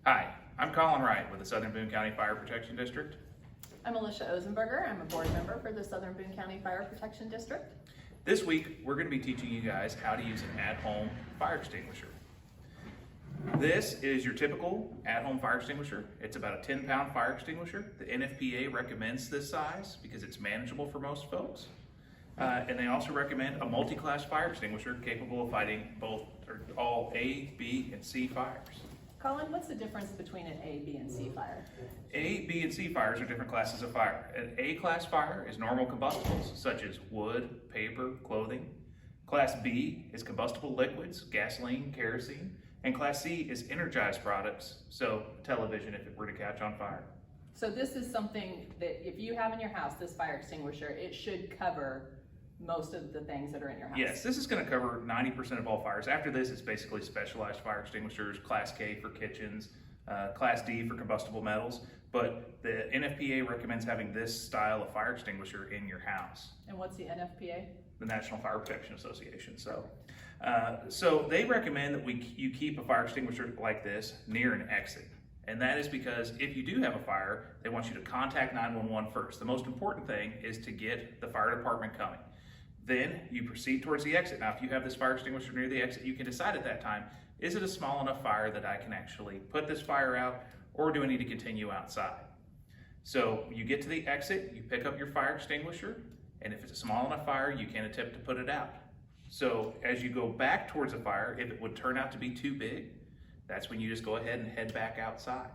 Hi, I'm Colin Wright with the Southern Boone County Fire Protection District. I'm Alicia Ozenberger. I'm a board member for the Southern Boone County Fire Protection District. This week, we're going to be teaching you guys how to use an at-home fire extinguisher. This is your typical at-home fire extinguisher. It's about a 10-pound fire extinguisher. The NFPA recommends this size because it's manageable for most folks. And they also recommend a multi-class fire extinguisher capable of fighting all A, B, and C fires. Colin, what's the difference between an A, B, and C fire? A, B, and C fires are different classes of fire. An A-class fire is normal combustibles, such as wood, paper, clothing. Class B is combustible liquids, gasoline, kerosene. And Class C is energized products, so television if it were to catch on fire. So this is something that if you have in your house, this fire extinguisher, it should cover most of the things that are in your house. Yes, this is going to cover 90% of all fires. After this, it's basically specialized fire extinguishers, Class K for kitchens, Class D for combustible metals, but the NFPA recommends having this style of fire extinguisher in your house. And what's the NFPA? The National Fire Protection Association. So they recommend that you keep a fire extinguisher like this near an exit. And that is because if you do have a fire, they want you to contact 911 first. The most important thing is to get the fire department coming. Then you proceed towards the exit. Now, if you have this fire extinguisher near the exit, you can decide at that time, is it a small enough fire that I can actually put this fire out, or do I need to continue outside? So you get to the exit, you pick up your fire extinguisher, and if it's a small enough fire, you can attempt to put it out. So as you go back towards a fire, if it would turn out to be too big, that's when you just go ahead and head back outside.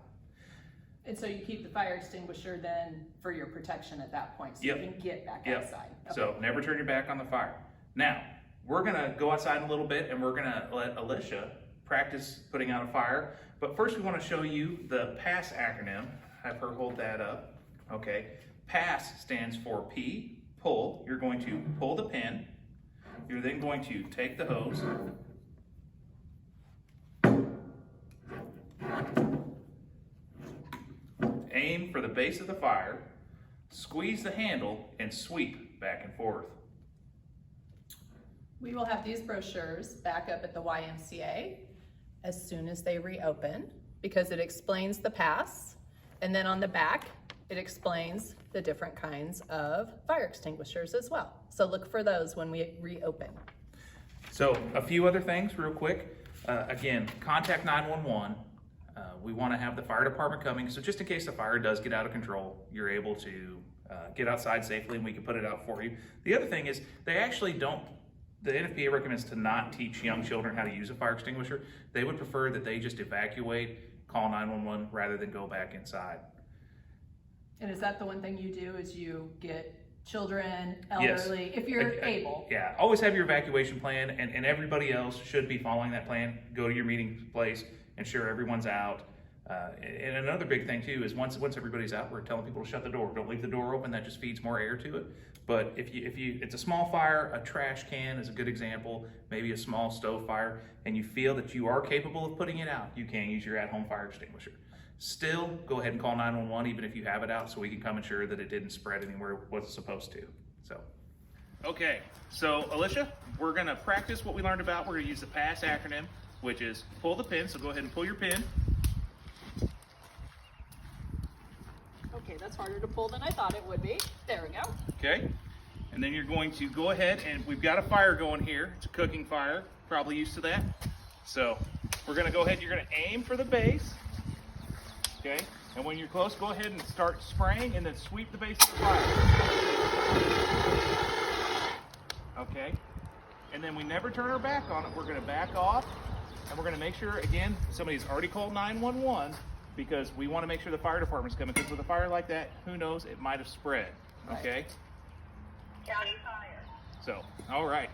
And so you keep the fire extinguisher then for your protection at that point, so Yep. you can get back Yep. outside. Okay. So never turn your back on the fire. Now, we're gonna go outside a little bit and we're gonna let Alicia practice putting out a fire. But first we wanna show you the PASS acronym. Have her hold that up, okay? PASS stands for P, pull. You're going to pull the pin. You're then going to take the hose. Aim for the base of the fire, squeeze the handle, and sweep back and forth. We will have these brochures back up at the YMCA as soon as they reopen because it explains the PASS, and then on the back it explains the different kinds of fire extinguishers as well. So look for those when we reopen. So a few other things real quick. Again, contact 911. We want to have the fire department coming, so just in case the fire does get out of control, you're able to get outside safely and we can put it out for you. The other thing is they actually don't, the NFPA recommends to not teach young children how to use a fire extinguisher. They would prefer that they just evacuate, call 911 rather than go back inside. And is that the one thing you do is you get children, elderly, if you're able? Yeah, always have your evacuation plan and everybody else should be following that plan. Go to your meeting place, ensure everyone's out. And another big thing too is once everybody's out, we're telling people to shut the door. Don't leave the door open, that just feeds more air to it. But if it's a small fire, a trash can is a good example, maybe a small stove fire, and you feel that you are capable of putting it out, you can use your at-home fire extinguisher. Still, go ahead and call 911 even if you have it out so we can come ensure that it didn't spread anywhere it wasn't supposed to. Okay, so Alicia, we're gonna practice what we learned about. We're gonna use the PASS acronym, which is pull the pin, so go ahead and pull your pin. Okay, that's harder to pull than I thought it would be. There we go. Okay, and then you're going to go ahead and we've got a fire going here. It's a cooking fire, probably used to that. So we're gonna go ahead, you're gonna aim for the base. Okay, and when you're close, go ahead and start spraying and then sweep the base of the fire. Okay, and then we never turn our back on it. We're gonna back off and we're gonna make sure, again, somebody's already called 911 because we wanna make sure the fire department's coming because with a fire like that, who knows, it might have spread, okay? County fire. So, all right.